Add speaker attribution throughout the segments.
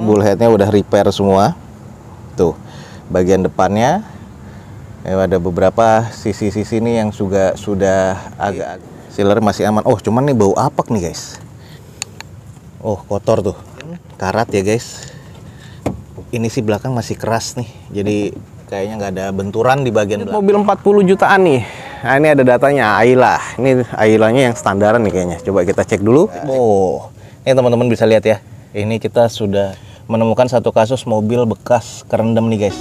Speaker 1: bullheadnya udah repair semua. Tuh, bagian depannya ada beberapa sisi-sisi nih yang sudah agak sealer masih aman. Oh, cuman nih bau apak nih guys. Oh, kotor tuh. Karat ya guys. Ini sih belakang masih keras nih. Jadi kayaknya nggak ada benturan di bagian belakang.
Speaker 2: Mobil 40 jutaan nih. Nah, ini ada datanya Ayla. Ini Aylanya yang standaran nih kayaknya. Coba kita cek dulu.
Speaker 1: Oh, ini teman-teman bisa lihat ya. Ini kita sudah menemukan satu kasus mobil bekas kerendam nih guys.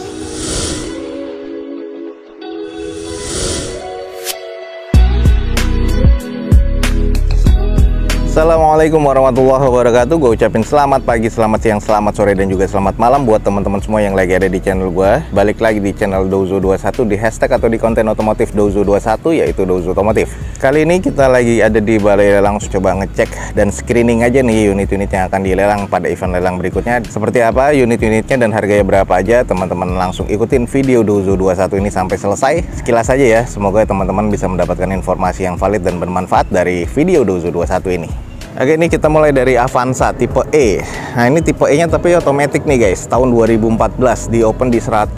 Speaker 1: Assalamualaikum warahmatullahi wabarakatuh. Gue ucapin selamat pagi, selamat siang, selamat sore, dan juga selamat malam buat teman-teman semua yang lagi ada di channel gue. Balik lagi di channel Douzo21 di hashtag atau di konten otomotif Douzo21, yaitu Douzo Otomotif. Kali ini kita lagi ada di balai lelang, coba ngecek dan screening aja nih unit-unit yang akan dilelang pada event lelang berikutnya. Seperti apa unit-unitnya dan harganya berapa aja, teman-teman langsung ikutin video Douzo21 ini sampai selesai. Sekilas aja ya, semoga teman-teman bisa mendapatkan informasi yang valid dan bermanfaat dari video Douzo21 ini. Oke, ini kita mulai dari Avanza tipe E. Nah, ini tipe E nya tapi otomatis nih guys. Tahun 2014, di open di 105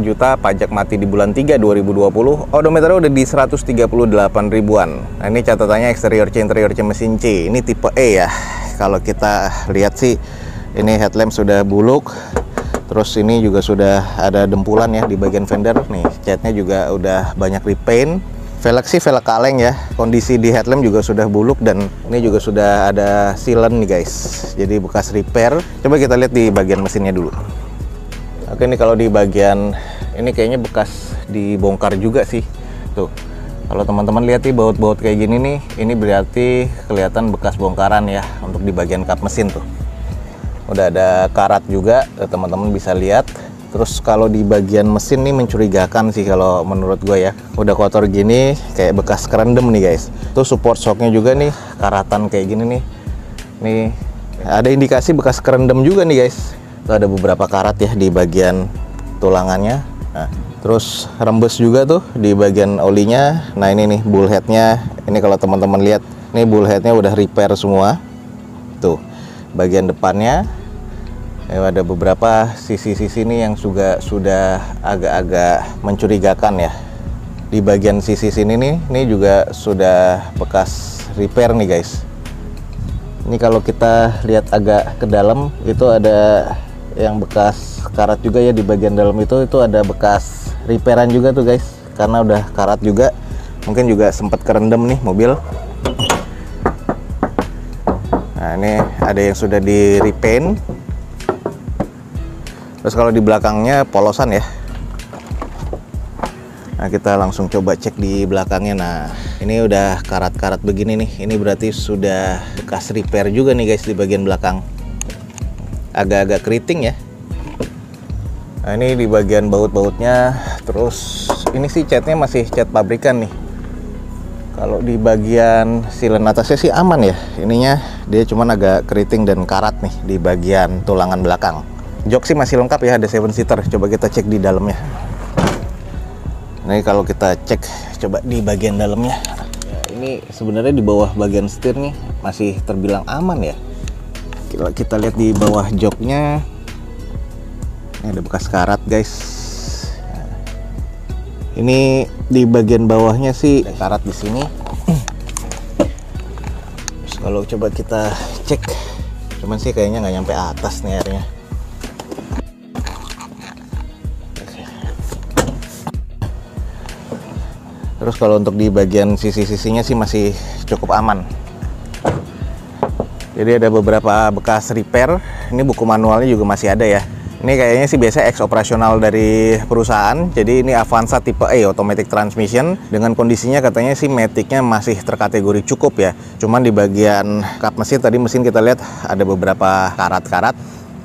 Speaker 1: juta, pajak mati di bulan 3 2020. Odometernya udah di 138 ribuan. Nah, ini catatannya eksterior C, interior C, mesin C. Ini tipe E ya. Kalau kita lihat sih, ini headlamp sudah buluk. Terus ini juga sudah ada dempulan ya di bagian fender. Nih, catnya juga udah banyak repaint. Velg sih velg kaleng ya, kondisi di headlamp juga sudah buluk dan ini juga sudah ada sealant nih guys, jadi bekas repair. Coba kita lihat di bagian mesinnya dulu. Oke, ini kalau di bagian ini kayaknya bekas dibongkar juga sih. Tuh, kalau teman-teman lihat nih baut-baut kayak gini nih, ini berarti kelihatan bekas bongkaran ya untuk di bagian kap mesin tuh. Udah ada karat juga, teman-teman bisa lihat. Terus kalau di bagian mesin nih mencurigakan sih kalau menurut gue ya. Udah kotor gini kayak bekas kerendam nih guys. Tuh support shocknya juga nih karatan kayak gini nih. Nih ada indikasi bekas kerendam juga nih guys. Tuh ada beberapa karat ya di bagian tulangannya. Nah, terus rembes juga tuh di bagian olinya. Nah, ini nih bullheadnya. Ini kalau teman-teman lihat, nih bullheadnya udah repair semua. Tuh bagian depannya. Ada beberapa sisi-sisi nih yang sudah agak-agak mencurigakan ya. Di bagian sisi sini nih, ini juga sudah bekas repair nih guys. Ini kalau kita lihat agak ke dalam, itu ada yang bekas karat juga ya di bagian dalam itu ada bekas repairan juga tuh guys. Karena udah karat juga, mungkin juga sempat kerendam nih mobil. Nah, ini ada yang sudah di repaint. Terus kalau di belakangnya polosan ya. Nah, kita langsung coba cek di belakangnya. Nah, ini udah karat-karat begini nih. Ini berarti sudah bekas repair juga nih guys di bagian belakang. Agak-agak keriting ya. Nah, ini di bagian baut-bautnya. Terus ini sih catnya masih cat pabrikan nih. Kalau di bagian silen atasnya sih aman ya. Ininya dia cuman agak keriting dan karat nih di bagian tulangan belakang. Jok sih masih lengkap ya, ada 7-seater. Coba kita cek di dalamnya. Nah, kalau kita cek coba di bagian dalamnya. Ya, ini sebenarnya di bawah bagian setir nih masih terbilang aman ya. Kita lihat di bawah joknya. Ini ada bekas karat guys. Nah, ini di bagian bawahnya sih ada karat di sini. Terus kalau coba kita cek, cuman sih kayaknya nggak nyampe atas nih airnya. Terus kalau untuk di bagian sisi-sisinya sih masih cukup aman. Jadi ada beberapa bekas repair. Ini buku manualnya juga masih ada ya. Ini kayaknya sih biasa ex operasional dari perusahaan. Jadi ini Avanza tipe E automatic transmission. Dengan kondisinya katanya sih maticnya masih terkategori cukup ya. Cuman di bagian kap mesin tadi mesin kita lihat ada beberapa karat-karat.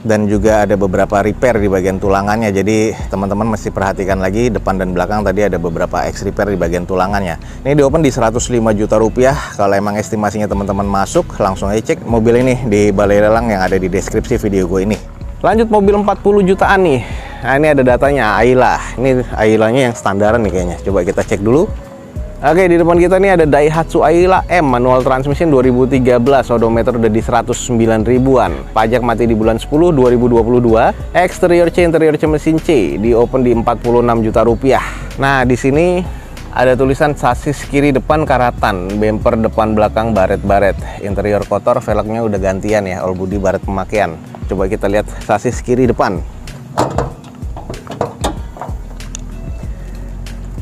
Speaker 1: Dan juga ada beberapa repair di bagian tulangannya. Jadi teman-teman mesti perhatikan lagi depan dan belakang, tadi ada beberapa X repair di bagian tulangannya. Ini di open di 105 juta rupiah. Kalau emang estimasinya teman-teman masuk, langsung aja cek mobil ini di balai lelang yang ada di deskripsi video gue ini.
Speaker 2: Lanjut mobil 40 jutaan nih. Nah, ini ada datanya Ayla. Ini Aylanya yang standaran nih kayaknya. Coba kita cek dulu. Oke, di depan kita nih ada Daihatsu Ayla M manual transmission 2013, odometer udah di 109 ribuan. Pajak mati di bulan 10 2022. Eksterior C, interior C mesin C, di open di 46 juta rupiah. Nah, di sini ada tulisan sasis kiri depan karatan, bumper depan belakang baret-baret. Interior kotor, velgnya udah gantian ya, all body baret pemakaian. Coba kita lihat sasis kiri depan.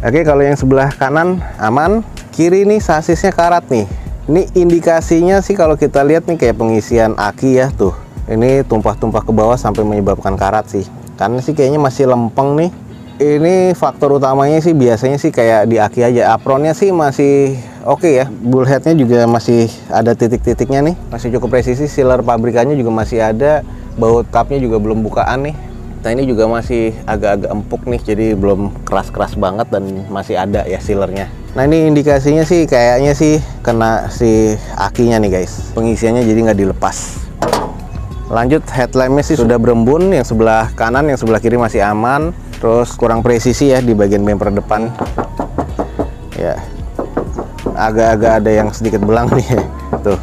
Speaker 2: Oke, kalau yang sebelah kanan aman, kiri nih sasisnya karat nih. Ini indikasinya sih kalau kita lihat nih kayak pengisian aki ya tuh. Ini tumpah-tumpah ke bawah sampai menyebabkan karat sih. Karena sih kayaknya masih lempeng nih. Ini faktor utamanya sih biasanya sih kayak di aki aja. Apronnya sih masih oke ya. Bullheadnya juga masih ada titik-titiknya nih. Masih cukup presisi, sealer pabrikannya juga masih ada. Baut cupnya juga belum bukaan nih. Nah, ini juga masih agak-agak empuk nih, jadi belum keras-keras banget dan masih ada ya sealernya. Nah, ini indikasinya sih kayaknya sih kena si akinya nih guys. Pengisiannya jadi nggak dilepas. Lanjut, headlampnya sih sudah berembun, yang sebelah kanan, yang sebelah kiri masih aman. Terus kurang presisi ya di bagian bumper depan. Ya, agak-agak ada yang sedikit belang nih, tuh.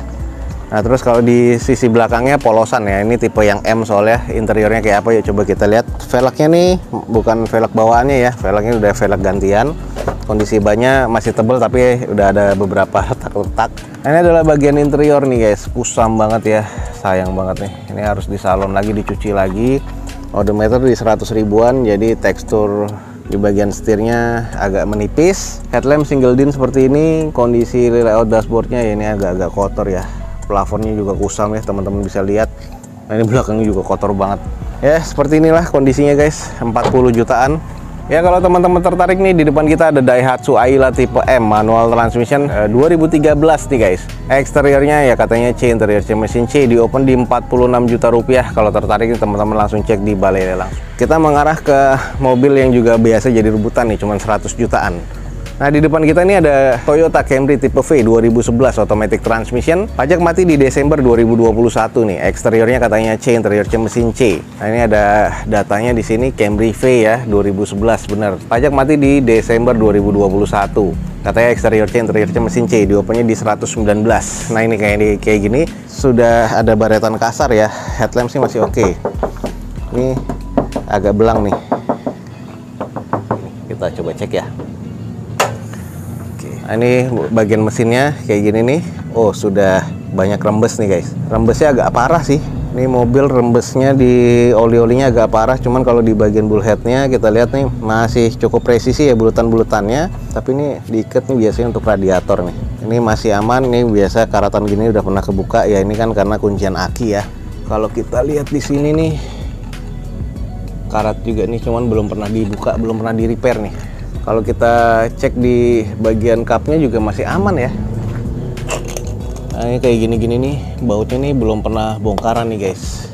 Speaker 2: Nah, terus kalau di sisi belakangnya polosan ya, ini tipe yang M soalnya. Interiornya kayak apa ya, coba kita lihat. Velgnya nih bukan velg bawaannya ya, velgnya udah velg gantian. Kondisi bannya masih tebel tapi udah ada beberapa retak-retak. Nah, ini adalah bagian interior nih guys, kusam banget ya, sayang banget nih. Ini harus disalon lagi, dicuci lagi. Odometer di 100 ribuan, jadi tekstur di bagian setirnya agak menipis. Headlamp single din seperti ini. Kondisi layout dashboardnya ya, ini agak-agak kotor ya. Plafonnya juga kusam ya, teman-teman bisa lihat. Nah, ini belakangnya juga kotor banget ya. Seperti inilah kondisinya guys, 40 jutaan ya. Kalau teman-teman tertarik nih, di depan kita ada Daihatsu Ayla tipe M manual transmission 2013 nih guys. Eksteriornya ya katanya C, interior C mesin C, di open di 46 juta rupiah. Kalau tertarik nih teman-teman langsung cek di balai lelang. Kita mengarah ke mobil yang juga biasa jadi rebutan nih, cuman 100 jutaan. Nah, di depan kita ini ada Toyota Camry tipe V 2011 automatic transmission. Pajak mati di Desember 2021 nih. Eksteriornya katanya C, interior C mesin C. Nah, ini ada datanya di sini Camry V ya 2011 bener. Pajak mati di Desember 2021. Katanya eksterior C, interior C mesin C. Di opennya di 119. Nah, ini kayak gini sudah ada baretan kasar ya. Headlamp sih masih oke. Ini agak belang nih. Kita coba cek ya. Nah, ini bagian mesinnya kayak gini nih. Oh, sudah banyak rembes nih guys. Rembesnya agak parah sih. Ini mobil rembesnya di oli-olinya agak parah. Cuman kalau di bagian bullheadnya kita lihat nih masih cukup presisi ya bulutan-bulutannya. Tapi ini diikat nih biasanya untuk radiator nih. Ini masih aman. Ini biasa karatan gini udah pernah kebuka ya. Ini kan karena kuncian aki ya. Kalau kita lihat di sini nih karat juga nih, cuman belum pernah dibuka, belum pernah di repair nih. Kalau kita cek di bagian cupnya juga masih aman ya. Nah, ini kayak gini-gini nih, bautnya nih belum pernah bongkaran nih guys.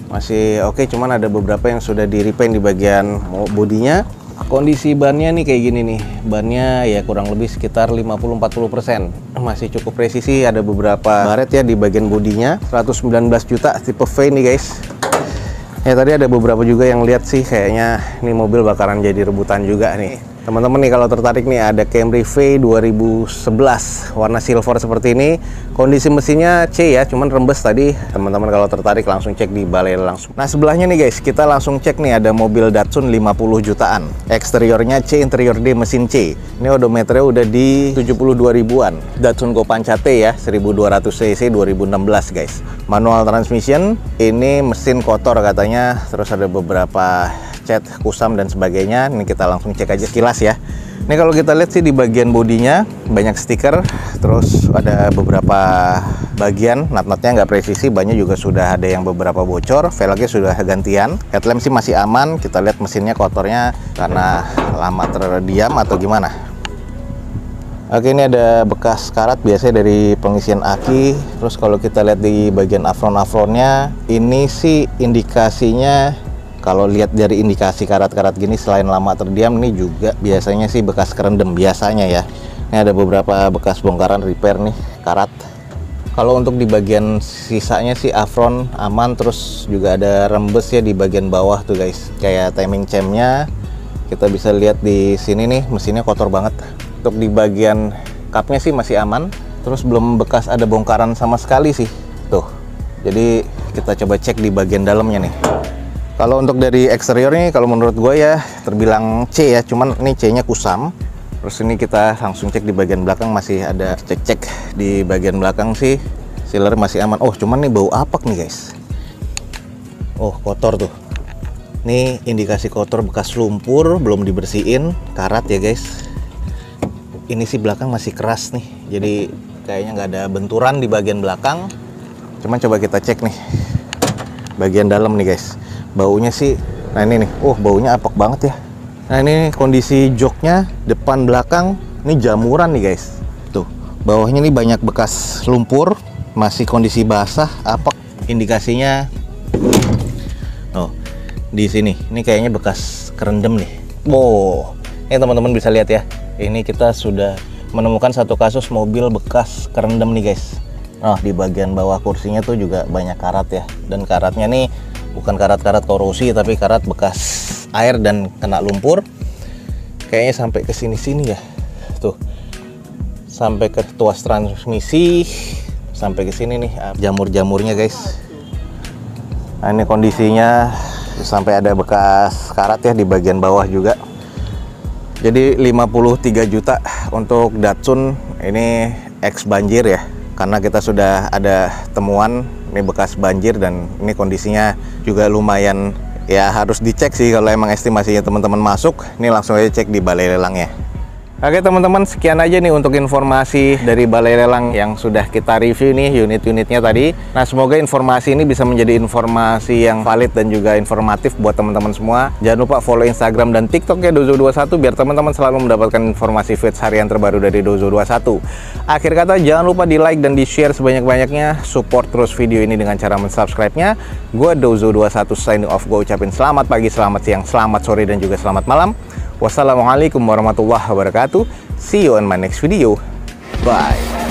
Speaker 2: Masih oke, cuman ada beberapa yang sudah di repaint di bagian bodinya. Kondisi bannya nih kayak gini nih. Bannya ya kurang lebih sekitar 50-40%. Masih cukup presisi, ada beberapa baret ya di bagian bodinya. 119 juta tipe V nih guys. Ya, tadi ada beberapa juga yang lihat sih kayaknya ini mobil bakaran jadi rebutan juga nih. Teman-teman nih kalau tertarik nih ada Camry V 2011 warna silver seperti ini. Kondisi mesinnya C ya, cuman rembes tadi. Teman-teman kalau tertarik langsung cek di balai langsung. Nah, sebelahnya nih guys, kita langsung cek nih ada mobil Datsun 50 jutaan. Eksteriornya C, interior D mesin C. Ini odometernya udah di 72 ribuan. Datsun Go Pancha T ya, 1200 cc 2016 guys. Manual transmission, ini mesin kotor katanya. Terus ada beberapa cat kusam dan sebagainya. Ini kita langsung cek aja sekilas ya. Ini kalau kita lihat sih di bagian bodinya banyak stiker, terus ada beberapa bagian nut-nutnya nggak presisi, bannya juga sudah ada yang beberapa bocor, velgnya sudah gantian, headlamp sih masih aman. Kita lihat mesinnya kotornya karena lama terdiam atau gimana. Oke, ini ada bekas karat biasanya dari pengisian aki. Terus kalau kita lihat di bagian afron-afronnya, ini sih indikasinya. Kalau lihat dari indikasi karat-karat gini, selain lama terdiam, ini juga biasanya sih bekas kerendam biasanya ya. Ini ada beberapa bekas bongkaran repair nih, karat. Kalau untuk di bagian sisanya sih afron aman, terus juga ada rembes ya di bagian bawah tuh guys. Kayak timing chainnya, kita bisa lihat di sini nih, mesinnya kotor banget. Untuk di bagian cupnya sih masih aman. Terus belum bekas ada bongkaran sama sekali sih. Tuh. Jadi kita coba cek di bagian dalamnya nih. Kalau untuk dari eksterior nih, kalau menurut gue ya terbilang C ya. Cuman ini C-nya kusam. Terus ini kita langsung cek di bagian belakang, masih ada cek-cek di bagian belakang sih. Sealer masih aman. Oh, cuman nih bau apak nih guys. Oh, kotor tuh. Ini indikasi kotor bekas lumpur, belum dibersihin, karat ya guys. Ini sih belakang masih keras nih. Jadi kayaknya nggak ada benturan di bagian belakang. Cuman coba kita cek nih bagian dalam nih guys. Baunya sih, nah ini nih. Oh, baunya apak banget ya. Nah ini kondisi joknya depan belakang, ini jamuran nih guys. Tuh, bawahnya nih banyak bekas lumpur, masih kondisi basah, apak. Indikasinya, oh di sini, ini kayaknya bekas kerendam nih. Wow, ini teman-teman bisa lihat ya. Ini kita sudah menemukan satu kasus mobil bekas kerendam nih guys. Nah di bagian bawah kursinya tuh juga banyak karat ya. Dan karatnya nih bukan karat-karat korosi, tapi karat bekas air dan kena lumpur. Kayaknya sampai ke sini-sini ya. Tuh. Sampai ke tuas transmisi, sampai ke sini nih jamur-jamurnya guys. Nah, ini kondisinya sampai ada bekas karat ya di bagian bawah juga. Jadi 53 juta untuk Datsun ini ex banjir ya. Karena kita sudah ada temuan ini bekas banjir dan ini kondisinya juga lumayan. Ya harus dicek sih kalau emang estimasinya teman-teman masuk. Ini langsung aja cek di balai lelangnya. Oke teman-teman, sekian aja nih untuk informasi dari balai lelang yang sudah kita review nih unit-unitnya tadi. Nah semoga informasi ini bisa menjadi informasi yang valid dan juga informatif buat teman-teman semua. Jangan lupa follow Instagram dan TikToknya Dozo21 biar teman-teman selalu mendapatkan informasi feeds harian terbaru dari Dozo21. Akhir kata jangan lupa di like dan di share sebanyak-banyaknya. Support terus video ini dengan cara mensubscribe-nya. Gue Dozo21 signing off. Gue ucapin selamat pagi, selamat siang, selamat sore dan juga selamat malam. Wassalamualaikum warahmatullahi wabarakatuh. See you on my next video. Bye.